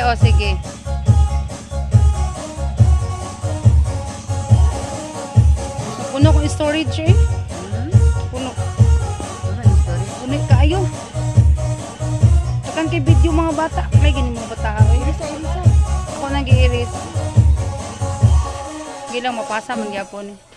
o sige. Puno ko storage eh. Puno. Puno kayo. Takan kay video mga bata. May gini mga bata eh. Ako nag-i-iris. Gilang mapasa man gyapon eh.